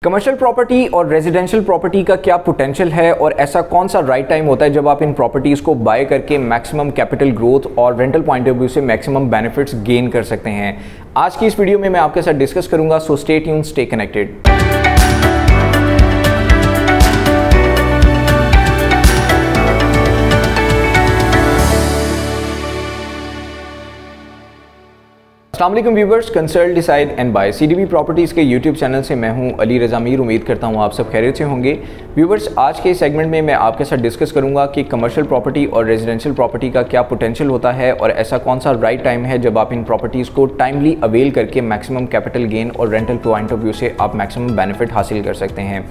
Commercial property और residential property का क्या पोटेंशियल है और ऐसा कौन सा राइट टाइम होता है जब आप इन प्रॉपर्टीज़ को बाय करके मैक्सिमम कैपिटल ग्रोथ और रेंटल पॉइंट ऑफ व्यू से मैक्सिमम बेनिफिट्स गेन कर सकते हैं। आज की इस वीडियो में मैं आपके साथ डिस्कस करूंगा, so stay tuned, stay connected. अस्सलाम वालेकुम viewers, consult decide and buy CDB properties के यूट्यूब चैनल से मैं हूं अली रज़ा मीर। उम्मीद करता हूं आप सब खैरियत से होंगे। व्यूवर्स, आज के सेगमेंट में मैं आपके साथ डिस्कस करूंगा कि कमर्शियल प्रॉपर्टी और रेजिडेंशियल प्रॉपर्टी का क्या पोटेंशियल होता है और ऐसा कौन सा राइट टाइम है जब आप इन प्रॉपर्टीज़ को टाइमली अवेल करके मैक्सिमम कैपिटल गेन और रेंटल पॉइंट ऑफ व्यू से आप मैक्सिमम बेनिफिट हासिल कर सकते हैं।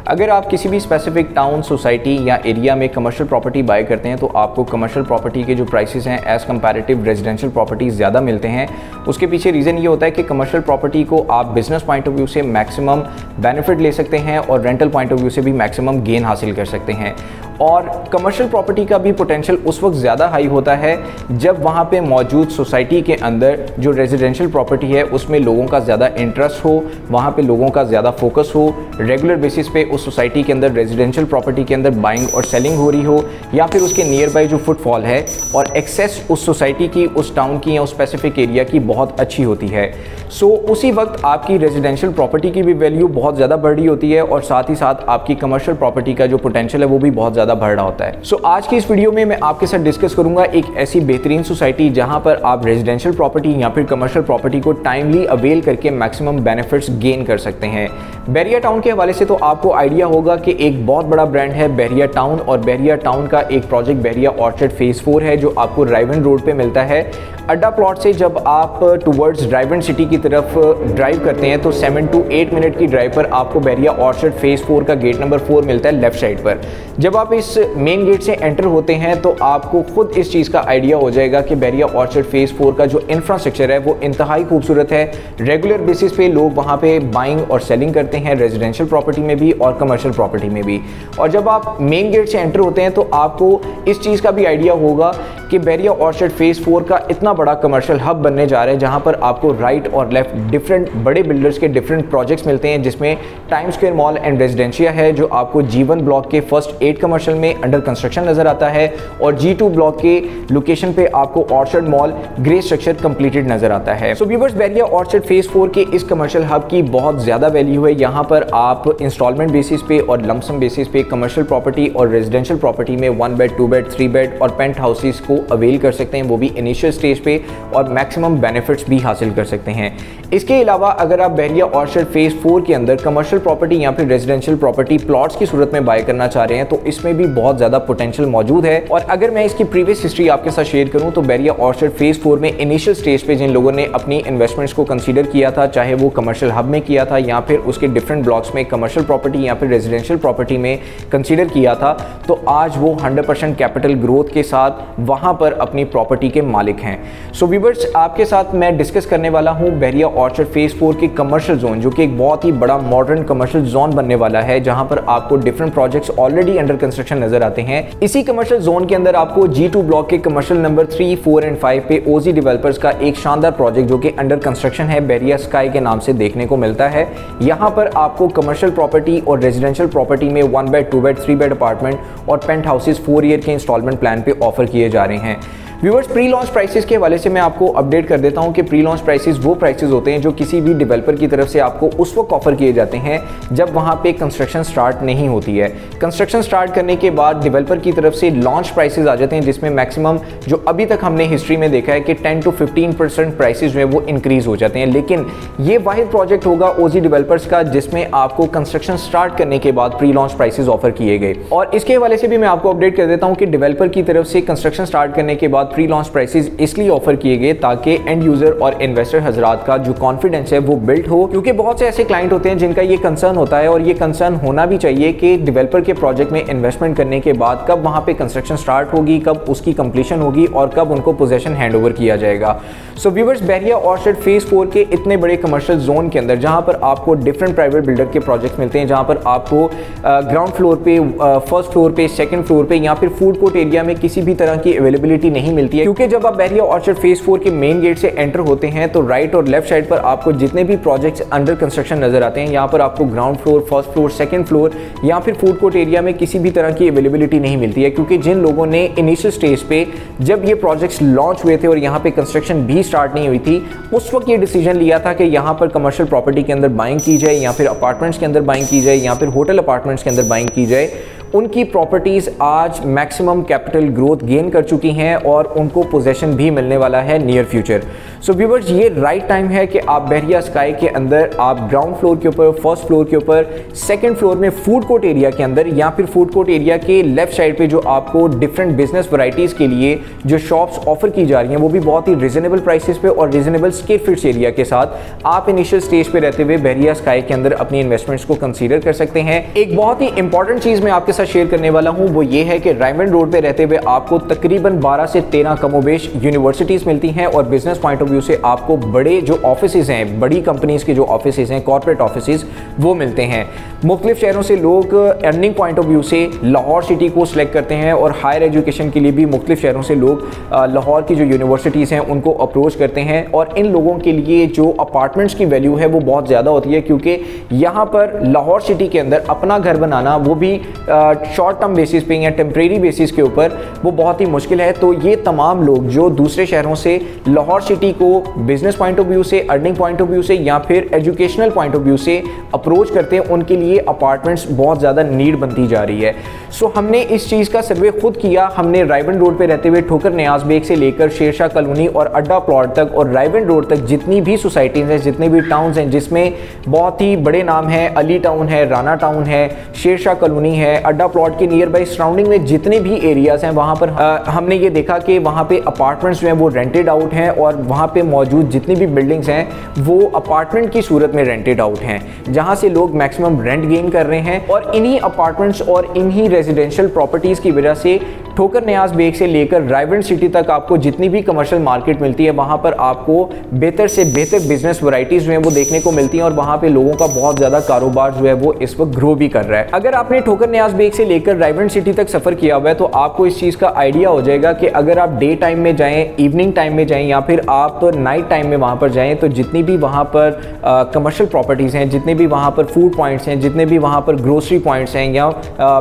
अगर आप किसी भी स्पेसिफिक टाउन, सोसाइटी या एरिया में कमर्शियल प्रॉपर्टी बाय करते हैं तो आपको कमर्शियल प्रॉपर्टी के जो प्राइसेस हैं एज़ कंपैरेटिव रेजिडेंशियल प्रॉपर्टी ज़्यादा मिलते हैं। उसके पीछे रीज़न ये होता है कि कमर्शियल प्रॉपर्टी को आप बिजनेस पॉइंट ऑफ व्यू से मैक्सिमम बेनिफिट ले सकते हैं और रेंटल पॉइंट ऑफ व्यू से भी मैक्सिमम गेन हासिल कर सकते हैं। और कमर्शियल प्रॉपर्टी का भी पोटेंशियल उस वक्त ज़्यादा हाई होता है जब वहाँ पे मौजूद सोसाइटी के अंदर जो रेजिडेंशियल प्रॉपर्टी है उसमें लोगों का ज़्यादा इंटरेस्ट हो, वहाँ पे लोगों का ज़्यादा फोकस हो, रेगुलर बेसिस पे उस सोसाइटी के अंदर रेजिडेंशियल प्रॉपर्टी के अंदर बाइंग और सेलिंग हो रही हो, या फिर उसके नियर बाई जो फुटफॉल है और एक्सेस उस सोसाइटी की, उस टाउन की या उस स्पेसिफिक एरिया की बहुत अच्छी होती है। सो उसी वक्त आपकी रेजिडेंशियल प्रॉपर्टी की भी वैल्यू बहुत ज़्यादा बढ़ रही होती है और साथ ही साथ आपकी कमर्शियल प्रॉपर्टी का जो पोटेंशियल है वो भी बहुत ज़्यादा बढ़ रहा होता है। सो आज की इस वीडियो में मैं आपके साथ डिस्कस करूंगा एक ऐसी बेहतरीन सोसाइटी जहां पर आप रेजिडेंशियल प्रॉपर्टी या फिर कमर्शियल प्रॉपर्टी को टाइमली अवेल करके मैक्सिमम बेनिफिट्स गेन कर सकते हैं। बहरिया टाउन के हवाले से तो आपको आइडिया होगा कि एक बहुत बड़ा ब्रांड है बहरिया टाउन, और बहरिया टाउन का एक प्रोजेक्ट बहरिया ऑर्चर्ड फेज 4 है जो आपको रायवन रोड पे मिलता है। अड्डा प्लॉट से जब आप टुवर्ड्स रायवन सिटी की तरफ ड्राइव करते हैं तो 7 to 8 मिनट की ड्राइव पर आपको बहरिया ऑर्चर्ड फेज 4 का गेट नंबर 4 मिलता है लेफ्ट साइड पर। जब आप इस मेन गेट से एंटर होते हैं तो आपको खुद इस चीज़ का आइडिया हो जाएगा कि बहरिया ऑर्चर्ड फेज 4 का जो इंफ्रास्ट्रक्चर है वो इंतहाई खूबसूरत है। रेगुलर बेसिस पे लोग वहाँ पे बाइंग और सेलिंग करते हैं, रेजिडेंशियल प्रॉपर्टी में भी और कमर्शियल प्रॉपर्टी में भी। और जब आप मेन गेट से एंटर होते हैं तो आपको इस चीज़ का भी आइडिया होगा कि बहरिया ऑर्चर्ड फेज 4 का इतना बड़ा कमर्शियल हब बनने जा रहा है जहां पर आपको राइट और लेफ्ट डिफरेंट बड़े बिल्डर्स के डिफरेंट प्रोजेक्ट्स मिलते हैं, जिसमें time square mall and residencia है जो आपको G1 ब्लॉक के फर्स्ट 8 कमर्शियल में अंडर कंस्ट्रक्शन नजर आता है, और G2 ब्लॉक के लोकेशन पे आपको orchard mall grey structure completed नजर आता है। सो व्यूअर्स, बहरिया ऑर्चर्ड फेज 4 के इस कमर्शियल हब की बहुत ज्यादा वैल्यू है। यहाँ पर आप इंस्टॉलमेंट बेसिस पे और लमसम बेसिस पे कमर्शियल प्रॉपर्टी और रेजिडेंशियल प्रॉपर्टी में 1 बेड, 2 बेड, 3 बेड और पेंट हाउसेस को अवेल कर सकते हैं, वो भी इनिशियल स्टेज पे, और मैक्सिमम बेनिफिट्स भी हासिल कर सकते हैं। इसके अलावा अगर आप बहरिया ऑर्चर्ड फेज 4 के अंदर कमर्शियल प्रॉपर्टी या फिर रेजिडेंशियल प्रॉपर्टी प्लॉट्स की सूरत में बाय करना चाह रहे हैं तो इसमें भी बहुत ज़्यादा पोटेंशियल मौजूद है। और अगर मैं इसकी प्रीवियस हिस्ट्री आपके साथ शेयर करूं तो बहरिया ऑर्चर्ड फेज 4 में इनिशियल स्टेज पे जिन लोगों ने अपनी इन्वेस्टमेंट्स को कंसीडर किया था, चाहे वो कमर्शियल हब में किया था या फिर उसके डिफरेंट ब्लॉक्स में कमर्शियल प्रॉपर्टी या फिर रेजिडेंशियल प्रॉपर्टी में कंसीडर किया था, तो आज वो 100% कैपिटल ग्रोथ के साथ वहां पर अपनी प्रॉपर्टी के मालिक हैं। सो व्यूअर्स, आपके साथ मैं डिस्कस करने वाला हूं बहरिया ऑर्चर्ड फेज 4 के कमर्शियल जोन, जो कि एक बहुत ही बड़ा मॉडर्न कमर्शियल जोन बनने वाला है जहां पर आपको different projects already under construction नजर आते हैं। इसी कमर्शियल जोन के अंदर आपको G2 ब्लॉक के कमर्शियल नंबर 3, 4 एंड 5 पे ओजी डेवलपर्स का एक शानदार प्रोजेक्ट जो कि अंडर कंस्ट्रक्शन है बहरिया स्काई के नाम से देखने को मिलता है। यहाँ पर आपको कमर्शियल प्रॉपर्टी और रेजिडेंशियल प्रॉपर्टी में 1 बेड, 2 बेड, 3 बेड अपार्टमेंट और पेंट हाउसेस 4 ईयर के इंस्टॉलमेंट प्लान पे ऑफर किए जा रहे हैं। व्यूअर्स, प्री लॉन्च प्राइसेस के हवाले से मैं आपको अपडेट कर देता हूं कि प्री लॉन्च प्राइसेस वो प्राइसेस होते हैं जो किसी भी डेवलपर की तरफ से आपको उस वक्त ऑफर किए जाते हैं जब वहां पे कंस्ट्रक्शन स्टार्ट नहीं होती है। कंस्ट्रक्शन स्टार्ट करने के बाद डेवलपर की तरफ से लॉन्च प्राइसेस आ जाते हैं, जिसमें मैक्सिमम जो अभी तक हमने हिस्ट्री में देखा है कि 10 to 15% प्राइसेस जो है वो इंक्रीज हो जाते हैं। लेकिन ये वाहिद प्रोजेक्ट होगा ओजी डेवलपर्स का जिसमें आपको कंस्ट्रक्शन स्टार्ट करने के बाद प्री लॉन्च प्राइसेस ऑफर किए गए। और इसके हवाले से भी मैं आपको अपडेट कर देता हूँ कि डेवलपर की तरफ से कंस्ट्रक्शन स्टार्ट करने के बाद प्री लॉन्च प्राइसेस इसलिए ऑफर किए गए ताकि एंड यूजर और इन्वेस्टर हजरात का जो कॉन्फिडेंस है वो बिल्ड हो, क्योंकि बहुत से ऐसे क्लाइंट होते हैं जिनका ये कंसर्न होता है, और ये कंसर्न होना भी चाहिए कि डेवलपर के प्रोजेक्ट में इन्वेस्टमेंट करने के बाद कब वहां पे कंस्ट्रक्शन स्टार्ट होगी, कब उसकी कंप्लीशन होगी और कब उनको पोजेशन हैंडओवर किया जाएगा। सो व्यूअर्स, बहरिया ऑर्चर्ड फेज 4 के इतने बड़े कमर्शियल जोन के अंदर जहां पर आपको डिफरेंट प्राइवेट बिल्डर के प्रोजेक्ट मिलते हैं, जहां पर आपको ग्राउंड फ्लोर पे, फर्स्ट फ्लोर पे, सेकंड फ्लोर पे या फिर फूड कोर्ट एरिया में किसी भी तरह की अवेलेबिलिटी नहीं मिलती है, क्योंकि जब आप बहरिया ऑर्चर्ड फेज 4 के मेन गेट से एंटर होते हैं तो राइट और लेफ्ट साइड पर आपको जितने भी प्रोजेक्ट्स अंडर कंस्ट्रक्शन नजर आते हैं, यहाँ पर आपको ground floor, first floor, second floor या फिर फूड कोर्ट एरिया में किसी भी तरह की अवेलेबिलिटी नहीं मिलती है, क्योंकि जिन लोगों ने इनिशियल स्टेज पे जब ये प्रोजेक्ट्स लॉन्च हुए थे और यहाँ पे कंस्ट्रक्शन भी स्टार्ट नहीं हुई थी, उस वक्त ये डिसीजन लिया था कि यहाँ पर कमर्शियल प्रॉपर्टी के अंदर बाइंग की जाए या फिर अपार्टमेंट्स के अंदर बाइंग की जाए या फिर होटल अपार्टमेंट्स के अंदर बाइंग की जाए, उनकी प्रॉपर्टीज़ आज मैक्सिमम कैपिटल ग्रोथ गेन कर चुकी हैं और उनको पोजेशन भी मिलने वाला है नियर फ्यूचर। सो व्यूअर्स, ये राइट टाइम है कि आप बहरिया स्काई के अंदर आप ग्राउंड फ्लोर के ऊपर, फर्स्ट फ्लोर के ऊपर, सेकंड फ्लोर में फूड कोर्ट एरिया के अंदर या फिर फूड कोर्ट एरिया के लेफ्ट साइड पे जो आपको डिफरेंट बिजनेस वैरायटीज़ के लिए जो शॉप्स ऑफर की जा रही हैं वो भी बहुत ही रिजनेबल प्राइसेस पे और रिजनेबल स्क्वायर फीट्स एरिया के साथ आप इनिशियल स्टेज पे रहते हुए बहरिया स्काई के अंदर अपनी इन्वेस्टमेंट्स को कंसीडर कर सकते हैं। एक बहुत ही इंपॉर्टेंट चीज़ मैं आपके साथ शेयर करने वाला हूं वो ये है कि रायमंड रोड पे रहते हुए आपको तकरीबन 12 से 13 कमोबेश यूनिवर्सिटीज मिलती हैं और बिजनेस पॉइंट ऑफ व्यू से आपको बड़े जो ऑफिसेज हैं, बड़ी कंपनीज के जो ऑफिसेज हैं, कॉर्पोरेट ऑफिसेज, वो मिलते हैं। मुख्तलिफ शहरों से लोग अर्निंग पॉइंट ऑफ व्यू से लाहौर सिटी को सिलेक्ट करते हैं और हायर एजुकेशन के लिए भी मुख्तलिफ शहरों से लोग लाहौर की जो यूनिवर्सिटीज़ हैं उनको अप्रोच करते हैं और इन लोगों के लिए जो अपार्टमेंट्स की वैल्यू है वो बहुत ज़्यादा होती है, क्योंकि यहाँ पर लाहौर सिटी के अंदर अपना घर बनाना वो भी शॉर्ट टर्म बेसिस पे या टेम्परेरी बेसिस के ऊपर वो बहुत ही मुश्किल है। तो ये तमाम लोग जो दूसरे शहरों से लाहौर सिटी को बिजनेस पॉइंट ऑफ व्यू से, अर्निंग पॉइंट ऑफ व्यू से या फिर एजुकेशनल पॉइंट ऑफ व्यू से अप्रोच करते हैं, उनके लिए अपार्टमेंट्स बहुत ज़्यादा नीड बनती जा रही है। सो हमने इस चीज़ का सर्वे खुद किया। हमने रायबंड रोड पे रहते हुए ठोकर न्याज बेग से लेकर शेरशाह कॉलोनी और अड्डा प्लॉट तक और रायबंड रोड तक जितनी भी सोसाइटीज़ हैं, जितने भी टाउन्स हैं जिसमें बहुत ही बड़े नाम हैं, अली टाउन है, राना टाउन है, शेरशाह कॉलोनी है, अड्डा प्लॉट के नियर बाई सराउंडिंग में जितने भी एरियाज़ हैं वहाँ पर हमने ये देखा कि वहाँ पे अपार्टमेंट्स जो हैं वो रेंटेड आउट हैं और वहाँ पे मौजूद जितनी भी बिल्डिंग्स हैं वो अपार्टमेंट की सूरत में रेंटेड आउट हैं, जहाँ से लोग मैक्सिमम रेंट गेन कर रहे हैं। और इन्हीं अपार्टमेंट्स और इन्हीं रेजिडेंशियल प्रॉपर्टीज़ की वजह से ठोकर न्याज बेग से लेकर रायबंड सिटी तक आपको जितनी भी कमर्शियल मार्केट मिलती है वहाँ पर आपको बेहतर से बेहतर बिजनेस वैरायटीज़ जो हैं वो देखने को मिलती हैं और वहाँ पे लोगों का बहुत ज़्यादा कारोबार जो है वो इस वक्त ग्रो भी कर रहा है। अगर आपने ठोकर न्याज बेग से लेकर रायबंड सिटी तक सफ़र किया हुआ है तो आपको इस चीज़ का आइडिया हो जाएगा कि अगर आप डे टाइम में जाएँ, इवनिंग टाइम में जाएँ या फिर आप नाइट टाइम में वहाँ पर जाएँ तो जितनी भी वहाँ पर कमर्शियल प्रॉपर्टीज़ हैं, जितने भी वहाँ पर फूड पॉइंट्स हैं, जितने भी वहाँ पर ग्रोसरी पॉइंट्स हैं या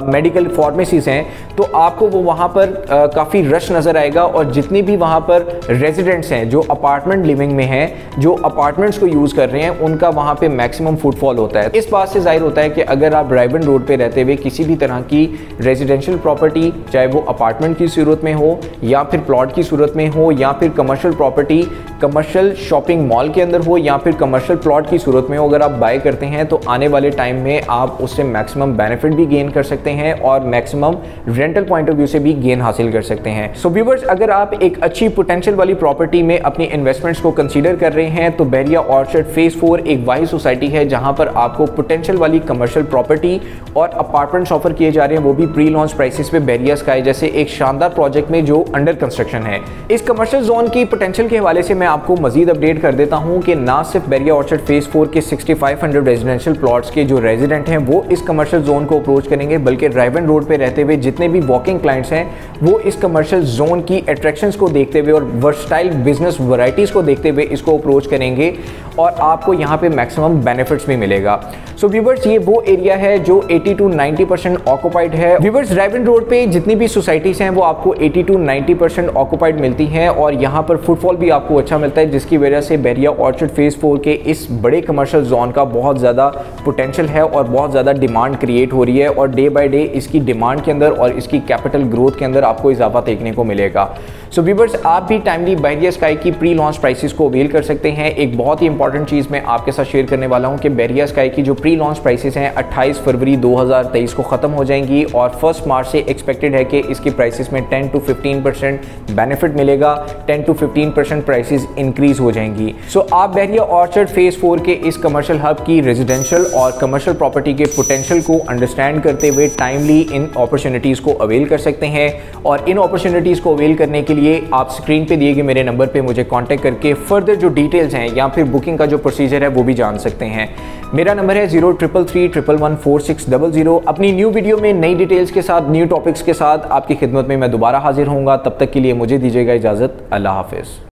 मेडिकल फार्मेसीज़ हैं, तो आपको वो वहाँ पर काफ़ी रश नज़र आएगा। और जितनी भी वहाँ पर रेजिडेंट्स हैं जो अपार्टमेंट लिविंग में हैं, जो अपार्टमेंट्स को यूज़ कर रहे हैं, उनका वहाँ पे मैक्सिमम फुटफॉल होता है। इस बात से जाहिर होता है कि अगर आप रायबंड रोड पे रहते हुए किसी भी तरह की रेजिडेंशियल प्रॉपर्टी, चाहे वो अपार्टमेंट की सूरत में हो या फिर प्लॉट की सूरत में हो या फिर commercial property commercial shopping mall के अंदर हो या फिर कमर्शियल प्लॉट की सूरत में हो, अगर आप बाय करते हैं तो आने वाले टाइम में आप उससे मैक्सिमम बेनिफिट भी गेन कर सकते हैं और maximum rental point of view से भी गेन हासिल कर सकते हैं। सो व्यूअर्स, अगर आप एक अच्छी पोटेंशियल वाली प्रॉपर्टी में अपनी इन्वेस्टमेंट्स को कंसीडर कर रहे हैं तो बहरिया ऑर्चर्ड फेज 4 एक वाही सोसाइटी है जहां पर आपको पोटेंशियल वाली कमर्शियल प्रॉपर्टी और अपार्टमेंट्स ऑफर किए जा रहे हैं, वो भी प्री लॉन्च प्राइसेस पे बहरिया स्काई जैसे एक शानदार प्रोजेक्ट में जो अंडर कंस्ट्रक्शन है। इस कमर्शियल जोन की पोटेंशियल के हवाले से मैं आपको मजीद अपडेट कर देता हूं कि ना सिर्फ बहरिया ऑर्चर्ड फेज 4 के 6500 रेजिडेंशियल प्लॉट्स के जो रेजिडेंट हैं वो इस कमर्शियल जोन को अप्रोच करेंगे, बल्कि रायबंड रोड पे रहते हुए जितने भी वॉकिंग क्लाइंट्स हैं वो इस कमर्शियल जोन की अट्रैक्शंस को देखते हुए और वर्सटाइल बिजनेस वैरायटीज़ को देखते हुए इसको अप्रोच करेंगे और आपको यहाँ पे मैक्सिमम बेनिफिट्स भी मिलेगा। सो व्यूअर्स, ये वो एरिया है जो 80 to 90% ऑक्युपाइड है। व्यूअर्स, रायबंड रोड पे जितनी भी सोसाइटीज़ हैं वो आपको 80 to 90% ऑक्युपाइड मिलती हैं और यहाँ पर फुटफॉल भी आपको अच्छा मिलता है, जिसकी वजह से बहरिया ऑर्चर्ड फेज 4 के इस बड़े कमर्शियल जोन का बहुत ज़्यादा पोटेंशियल है और बहुत ज़्यादा डिमांड क्रिएट हो रही है और डे बाय डे इसकी डिमांड के अंदर और इसकी कैपिटल ग्रोथ के अंदर आपको इजाफा देखने को मिलेगा। सो व्यूअर्स, आप भी टाइमली बहरिया स्काई की प्री लॉन्च प्राइसेस को अवेल कर सकते हैं। एक बहुत ही इंपॉर्टेंट चीज़ मैं आपके साथ शेयर करने वाला हूं कि बहरिया स्काई की जो प्री लॉन्च प्राइसेस हैं 28 फरवरी 2023 को ख़त्म हो जाएंगी और 1 मार्च से एक्सपेक्टेड है कि इसकी प्राइसेस में 10 to 15% बेनिफिट मिलेगा, 10 to 15% प्राइसेस इंक्रीज हो जाएंगी। सो आप बहरिया ऑर्चर्ड फेज 4 के इस कमर्शियल हब की रेजिडेंशियल और कमर्शियल प्रॉपर्टी के पोटेंशियल को अंडरस्टैंड करते हुए टाइमली इन अपॉर्चुनिटीज़ को अवेल कर सकते हैं और इन अपॉर्चुनिटीज़ को अवेल करने के लिए लिए आप स्क्रीन पे दिए गए मेरे नंबर पे मुझे कांटेक्ट करके फर्दर जो डिटेल्स हैं या फिर बुकिंग का जो प्रोसीजर है वो भी जान सकते हैं। मेरा नंबर है 0333114600। अपनी न्यू वीडियो में नई डिटेल्स के साथ, न्यू टॉपिक्स के साथ आपकी खिदमत में मैं दोबारा हाजिर होऊंगा। तब तक के लिए मुझे दीजिएगा इजाज़त। अल्लाह हाफिज़।